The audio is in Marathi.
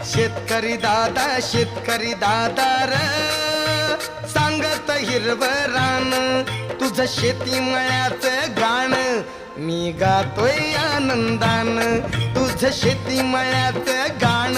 शेतकरी दादा र सांगत हिरवं रान तुझं शेती मळ्याचं गाण मी गातोय आनंदान तुझं शेती मळ्याचं गाण